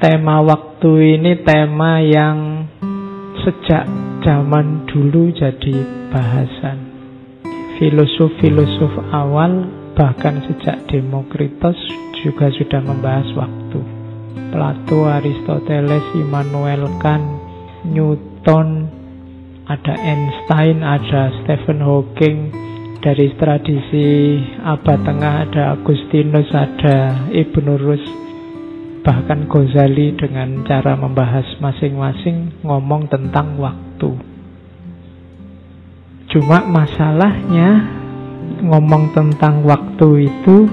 tema waktu ini tema yang sejak zaman dulu jadi bahasan. Filosof-filosof awal, bahkan sejak Demokritos juga sudah membahas waktu. Plato, Aristoteles, Immanuel Kant, Newton, ada Einstein, ada Stephen Hawking. Dari tradisi abad tengah ada Agustinus, ada Ibnu Rus, bahkan Ghazali dengan cara membahas masing-masing ngomong tentang waktu. Cuma masalahnya ngomong tentang waktu itu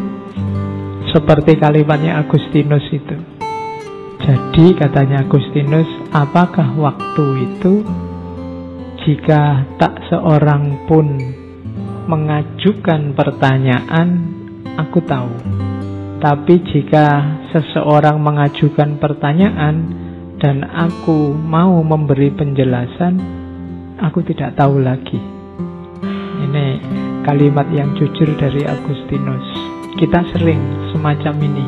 seperti kalimatnya Agustinus itu. Jadi katanya Agustinus, apakah waktu itu jika tak seorang pun mengajukan pertanyaan, aku tahu. Tapi jika seseorang mengajukan pertanyaan dan aku mau memberi penjelasan, aku tidak tahu lagi. Ini kalimat yang jujur dari Agustinus. Kita sering semacam ini.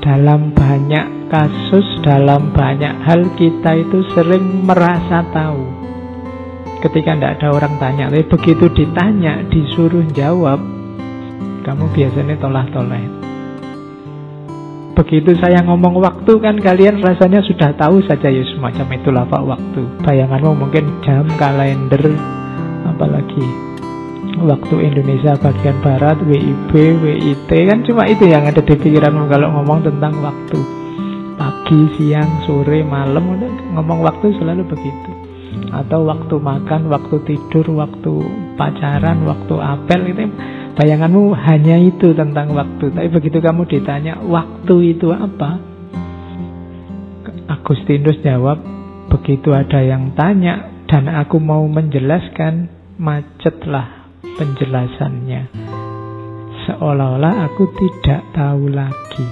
Dalam banyak kasus, dalam banyak hal kita itu sering merasa tahu ketika tidak ada orang tanya. Tapi begitu ditanya, disuruh jawab, kamu biasanya tolak-tolak. Begitu saya ngomong waktu kan kalian rasanya sudah tahu saja, ya semacam itulah Pak waktu. Bayanganmu mungkin jam, kalender, apalagi waktu Indonesia bagian Barat, WIB, WIT, kan cuma itu yang ada di pikiranmu kalau ngomong tentang waktu. Pagi, siang, sore, malam, ngomong waktu selalu begitu. Atau waktu makan, waktu tidur, waktu pacaran, waktu apel, itu bayanganmu hanya itu tentang waktu. Tapi begitu kamu ditanya waktu itu apa, Agustinus jawab, begitu ada yang tanya dan aku mau menjelaskan, macetlah penjelasannya, seolah-olah aku tidak tahu lagi.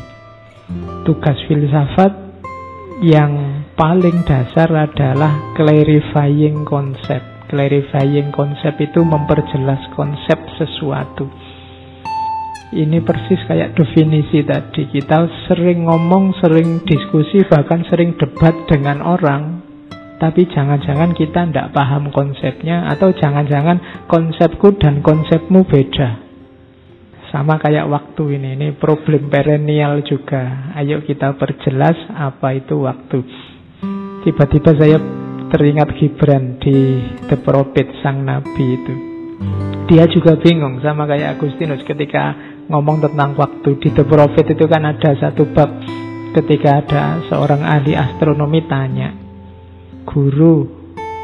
Tugas filsafat yang paling dasar adalah clarifying konsep. Clarifying konsep itu memperjelas konsep sesuatu. Ini persis kayak definisi tadi. Kita sering ngomong, sering diskusi, bahkan sering debat dengan orang, tapi jangan-jangan kita tidak paham konsepnya, atau jangan-jangan konsepku dan konsepmu beda. Sama kayak waktu ini problem perennial juga. Ayo kita perjelas apa itu waktu. Tiba-tiba saya teringat Gibran di The Prophet, sang nabi itu. Dia juga bingung sama kayak Agustinus ketika ngomong tentang waktu. Di The Prophet itu kan ada satu bab ketika ada seorang ahli astronomi tanya, "Guru,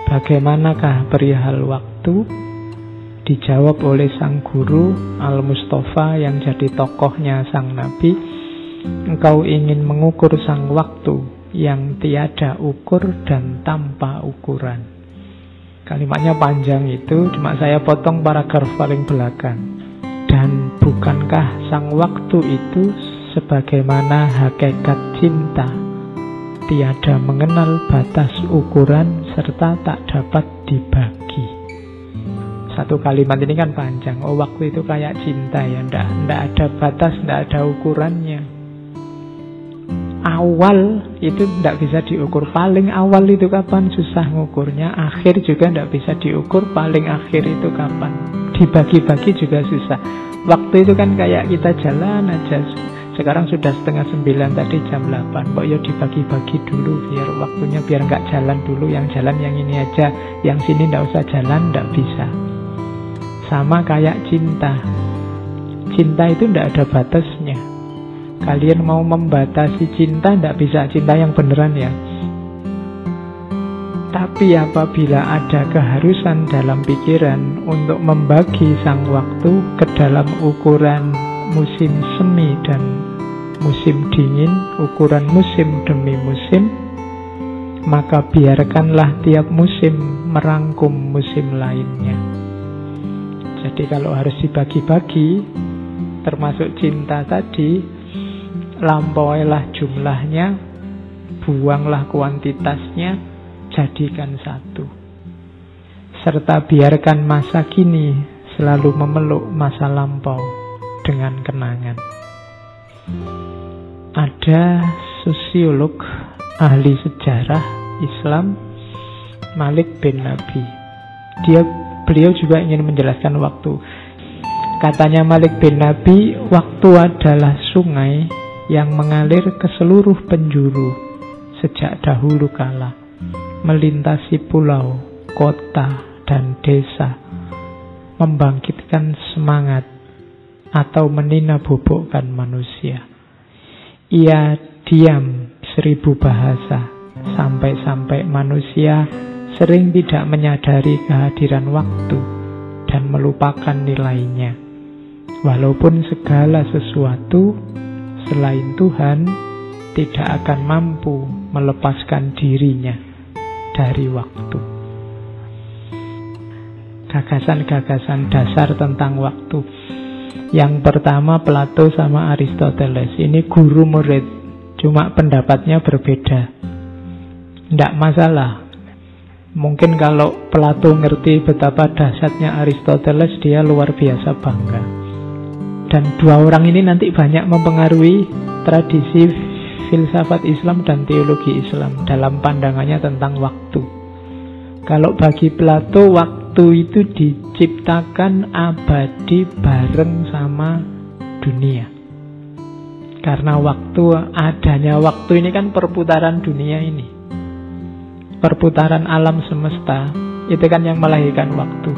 bagaimanakah perihal waktu?" Dijawab oleh sang guru Al-Mustafa yang jadi tokohnya sang nabi, "Engkau ingin mengukur sang waktu yang tiada ukur dan tanpa ukuran." Kalimatnya panjang itu, cuma saya potong paragraf paling belakang. Dan bukankah sang waktu itu sebagaimana hakikat cinta, tiada mengenal batas ukuran serta tak dapat dibagi. Satu kalimat ini kan panjang. Oh, waktu itu kayak cinta ya, ndak ada batas, ndak ada ukurannya. Awal itu ndak bisa diukur. Paling awal itu kapan? Susah ngukurnya. Akhir juga ndak bisa diukur. Paling akhir itu kapan? Dibagi-bagi juga susah. Waktu itu kan kayak kita jalan aja. Sekarang sudah 8:30, tadi jam 8. Kok ya dibagi-bagi dulu biar waktunya, biar nggak jalan dulu. Yang jalan yang ini aja, yang sini ndak usah jalan, ndak bisa. Sama kayak cinta. Cinta itu tidak ada batasnya. Kalian mau membatasi cinta, tidak bisa. Cinta yang beneran ya. Tapi apabila ada keharusan dalam pikiran untuk membagi sang waktu ke dalam ukuran musim semi dan musim dingin, ukuran musim demi musim, maka biarkanlah tiap musim merangkum musim lainnya. Jadi kalau harus dibagi-bagi, termasuk cinta tadi, lampauilah jumlahnya, buanglah kuantitasnya, jadikan satu. Serta biarkan masa kini selalu memeluk masa lampau dengan kenangan. Ada sosiolog, ahli sejarah Islam, Malik bin Nabi. Beliau juga ingin menjelaskan waktu. Katanya Malik bin Nabi, waktu adalah sungai yang mengalir ke seluruh penjuru sejak dahulu kala, melintasi pulau, kota, dan desa, membangkitkan semangat atau menina-bobokkan manusia. Ia diam 1000 bahasa, sampai-sampai manusia sering tidak menyadari kehadiran waktu dan melupakan nilainya. Walaupun segala sesuatu selain Tuhan tidak akan mampu melepaskan dirinya dari waktu. Gagasan-gagasan dasar tentang waktu. Yang pertama Plato sama Aristoteles. Ini guru murid, cuma pendapatnya berbeda. Tidak masalah. Mungkin kalau Plato ngerti betapa dahsyatnya Aristoteles, dia luar biasa bangga. Dan dua orang ini nanti banyak mempengaruhi tradisi filsafat Islam dan teologi Islam dalam pandangannya tentang waktu. Kalau bagi Plato, waktu itu diciptakan abadi bareng sama dunia. Karena adanya waktu ini kan perputaran dunia ini, perputaran alam semesta, itu kan yang melahirkan waktu.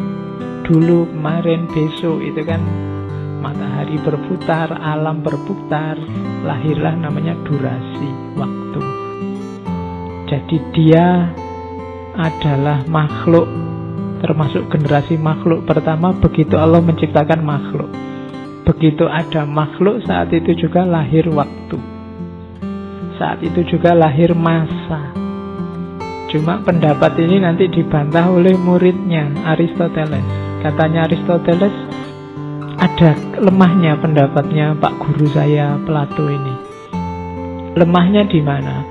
Dulu, kemarin, besok, itu kan matahari berputar, alam berputar, lahirlah namanya durasi, waktu. Jadi dia adalah makhluk, termasuk generasi makhluk pertama begitu Allah menciptakan makhluk. Begitu ada makhluk, saat itu juga lahir waktu. Saat itu juga lahir masa. Cuma pendapat ini nanti dibantah oleh muridnya Aristoteles. Katanya Aristoteles, ada lemahnya pendapatnya Pak Guru saya Plato ini. Lemahnya di mana?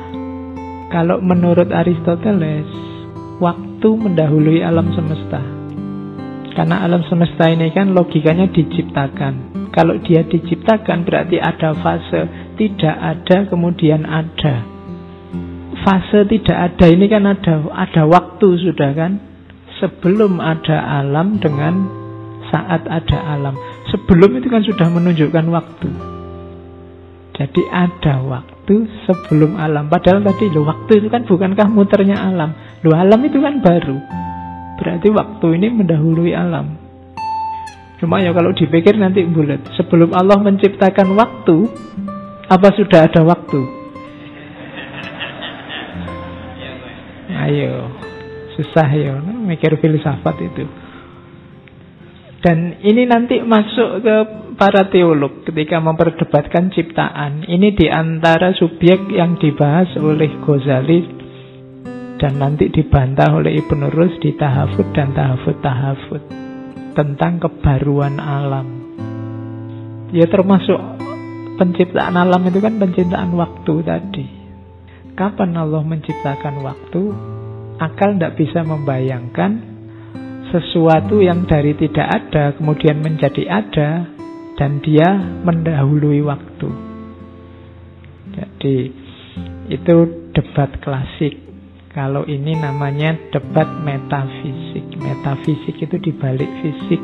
Kalau menurut Aristoteles, waktu mendahului alam semesta. Karena alam semesta ini kan logikanya diciptakan. Kalau dia diciptakan berarti ada fase, tidak ada kemudian ada. Fase tidak ada ini kan ada waktu sudah kan. Sebelum ada alam dengan saat ada alam. Sebelum itu kan sudah menunjukkan waktu. Jadi ada waktu sebelum alam. Padahal tadi waktu itu kan bukankah muternya alam. Alam itu kan baru. Berarti waktu ini mendahului alam. Cuma ya kalau dipikir nanti bulat. Sebelum Allah menciptakan waktu, apa sudah ada waktu? Ayo, susah ya mikir filsafat itu. Dan ini nanti masuk ke para teolog ketika memperdebatkan ciptaan. Ini diantara subjek yang dibahas oleh Ghazali dan nanti dibantah oleh Ibnu Rus di Tahafud dan Tahafud tentang kebaruan alam. Ya termasuk penciptaan alam itu kan penciptaan waktu tadi. Kapan Allah menciptakan waktu? Akal tidak bisa membayangkan sesuatu yang dari tidak ada kemudian menjadi ada dan dia mendahului waktu. Jadi itu debat klasik. Kalau ini namanya debat metafisik. Metafisik itu dibalik fisik.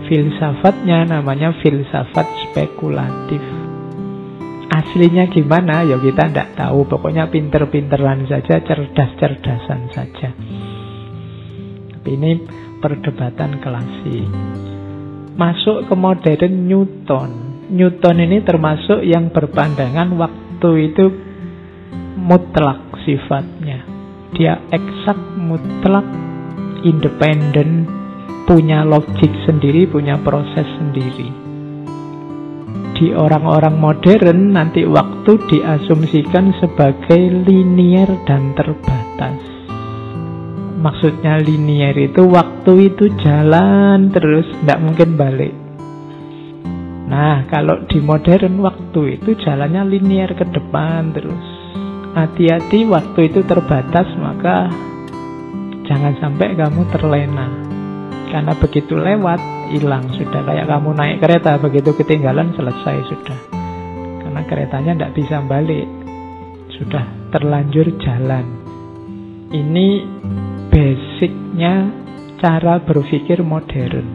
Filsafatnya namanya filsafat spekulatif. Aslinya gimana? Ya kita tidak tahu. Pokoknya pinter-pinteran saja, cerdas-cerdasan saja. Tapi ini perdebatan klasik. Masuk ke modern Newton. Newton ini termasuk yang berpandangan waktu itu mutlak sifatnya. Dia eksak, mutlak, independen, punya logik sendiri, punya proses sendiri. Di orang-orang modern nanti waktu diasumsikan sebagai linier dan terbatas. Maksudnya linier itu waktu itu jalan terus, tidak mungkin balik. Nah, kalau di modern waktu itu jalannya linier ke depan terus. Hati-hati waktu itu terbatas, maka jangan sampai kamu terlena. Karena begitu lewat, hilang sudah. Kayak kamu naik kereta, begitu ketinggalan selesai sudah. Karena keretanya tidak bisa balik. sudah terlanjur jalan. Ini basicnya cara berpikir modern.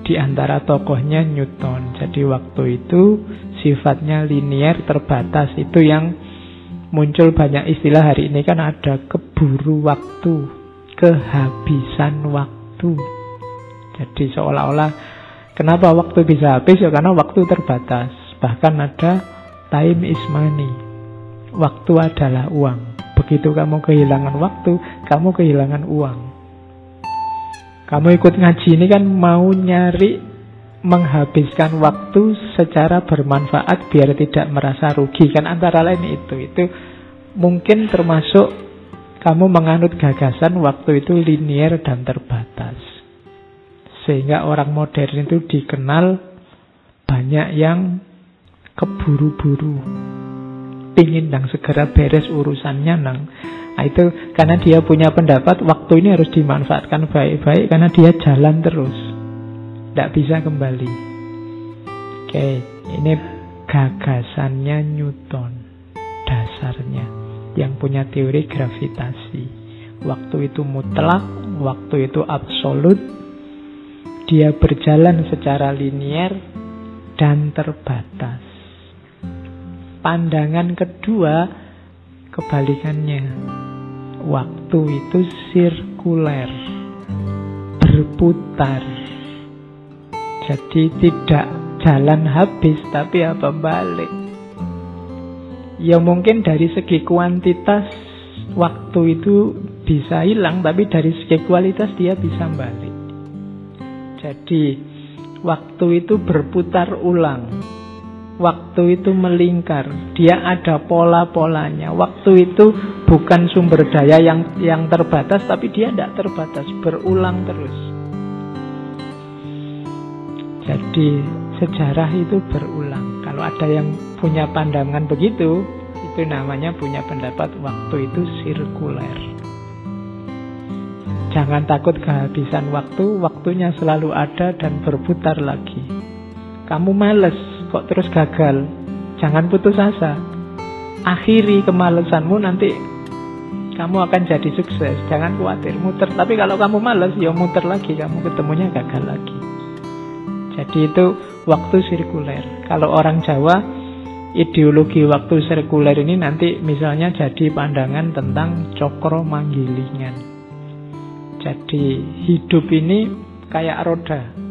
Di antara tokohnya Newton. Jadi waktu itu sifatnya linier, terbatas. Itu yang muncul banyak istilah hari ini kan ada keburu waktu, kehabisan waktu. Jadi seolah-olah kenapa waktu bisa habis? Ya karena waktu terbatas. Bahkan ada time is money. Waktu adalah uang. Begitu kamu kehilangan waktu, kamu kehilangan uang. Kamu ikut ngaji ini kan mau nyari menghabiskan waktu secara bermanfaat biar tidak merasa rugi. Kan antara lain itu mungkin termasuk kamu menganut gagasan waktu itu linier dan terbatas. Sehingga orang modern itu dikenal banyak yang keburu-buru, pingin nang segera beres urusannya nang. Nah, itu karena dia punya pendapat waktu ini harus dimanfaatkan baik-baik karena dia jalan terus, tidak bisa kembali. Oke, ini gagasannya Newton, dasarnya, yang punya teori gravitasi. Waktu itu mutlak, waktu itu absolut. Dia berjalan secara linier dan terbatas. Pandangan kedua kebalikannya. Waktu itu sirkuler, berputar. Jadi tidak jalan habis, tapi apa balik. Ya mungkin dari segi kuantitas waktu itu bisa hilang, tapi dari segi kualitas dia bisa balik. Jadi waktu itu berputar ulang. Waktu itu melingkar, dia ada pola-polanya. Waktu itu bukan sumber daya yang terbatas, tapi dia tidak terbatas, berulang terus. Jadi sejarah itu berulang. Kalau ada yang punya pandangan begitu, itu namanya punya pendapat waktu itu sirkuler. Jangan takut kehabisan waktu, waktunya selalu ada dan berputar lagi. Kamu males kok terus gagal, jangan putus asa. Akhiri kemalesanmu, nanti kamu akan jadi sukses. Jangan khawatir, muter. Tapi kalau kamu malas, ya muter lagi, kamu ketemunya gagal lagi. Jadi itu waktu sirkuler. Kalau orang Jawa, ideologi waktu sirkuler ini nanti misalnya jadi pandangan tentang cokro manggilingan. Jadi hidup ini kayak roda.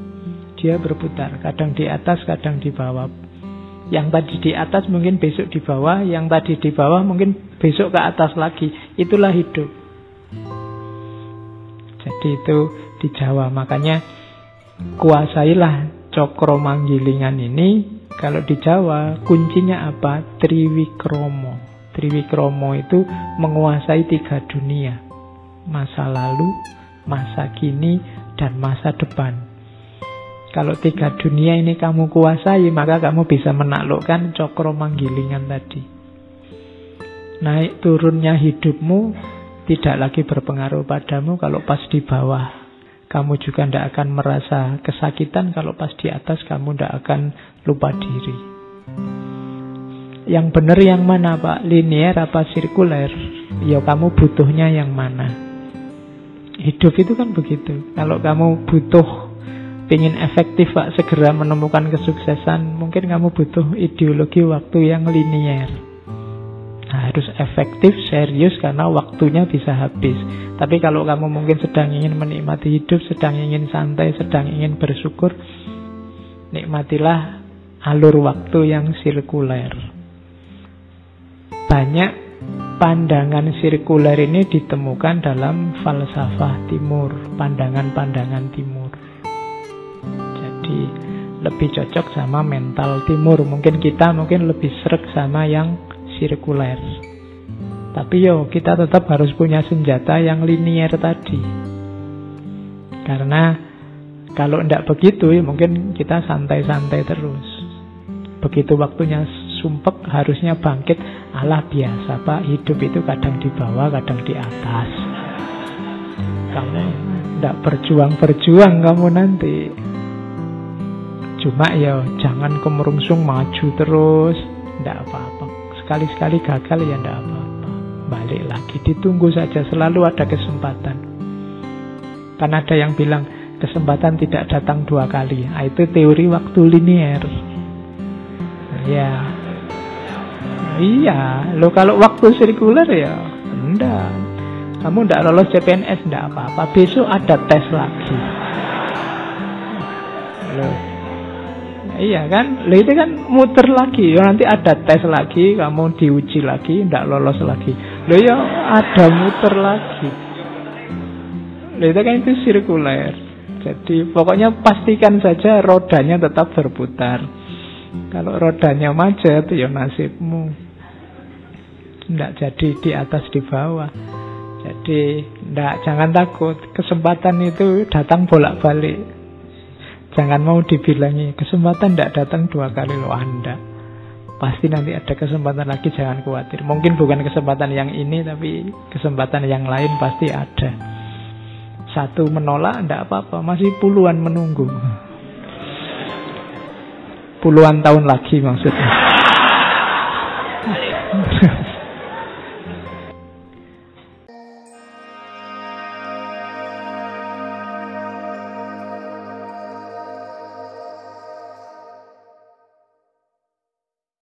Dia berputar, kadang di atas, kadang di bawah. Yang tadi di atas mungkin besok di bawah, yang tadi di bawah mungkin besok ke atas lagi. Itulah hidup. Jadi itu di Jawa. Makanya kuasailah cokro manggilingan ini. Kalau di Jawa kuncinya apa? Triwikromo. Triwikromo itu menguasai 3 dunia. Masa lalu, masa kini, dan masa depan. Kalau 3 dunia ini kamu kuasai, maka kamu bisa menaklukkan cokro manggilingan tadi. Naik turunnya hidupmu tidak lagi berpengaruh padamu kalau pas di bawah. Kamu juga tidak akan merasa kesakitan kalau pas di atas kamu tidak akan lupa diri. Yang benar yang mana, Pak? Linier apa sirkuler? Ya kamu butuhnya yang mana? Hidup itu kan begitu. Kalau kamu butuh ingin efektif, Pak, segera menemukan kesuksesan, mungkin kamu butuh ideologi waktu yang linier. Nah, harus efektif, serius, karena waktunya bisa habis. Tapi kalau kamu mungkin sedang ingin menikmati hidup, sedang ingin santai, sedang ingin bersyukur, nikmatilah alur waktu yang sirkuler. Banyak pandangan sirkuler ini ditemukan dalam falsafah timur, pandangan-pandangan timur. Lebih cocok sama mental timur. Mungkin kita lebih sreg sama yang sirkuler. Tapi kita tetap harus punya senjata yang linier tadi. Karena kalau tidak begitu mungkin kita santai-santai terus. Begitu waktunya sumpek harusnya bangkit. Alah biasa, Pak, hidup itu kadang di bawah, kadang di atas. Kamu tidak berjuang-berjuang kamu nanti. Cuma jangan kemerungsung maju terus. Tidak apa-apa. sekali-sekali gagal ya tidak apa-apa. Balik lagi, ditunggu saja, selalu ada kesempatan. Kan ada yang bilang kesempatan tidak datang 2 kali. Nah, itu teori waktu linier. Ya, iya. Lo kalau waktu sirkuler ya enggak. Kamu enggak lolos CPNS enggak apa-apa. Besok ada tes lagi. Loh. Iya kan? Loh, itu kan muter lagi. Ya, nanti ada tes lagi, kamu diuji lagi, enggak lolos lagi. Loh ya ada muter lagi. Loh, itu kan itu sirkuler. Jadi pokoknya pastikan saja rodanya tetap berputar. Kalau rodanya macet ya nasibmu. Tidak jadi di atas di bawah. Jadi jangan takut. Kesempatan itu datang bolak-balik. Jangan mau dibilangi kesempatan tidak datang 2 kali loh Anda. Pasti nanti ada kesempatan lagi, jangan khawatir. Mungkin bukan kesempatan yang ini, tapi kesempatan yang lain pasti ada. 1 menolak tidak apa-apa, masih puluhan menunggu. Puluhan tahun lagi maksudnya.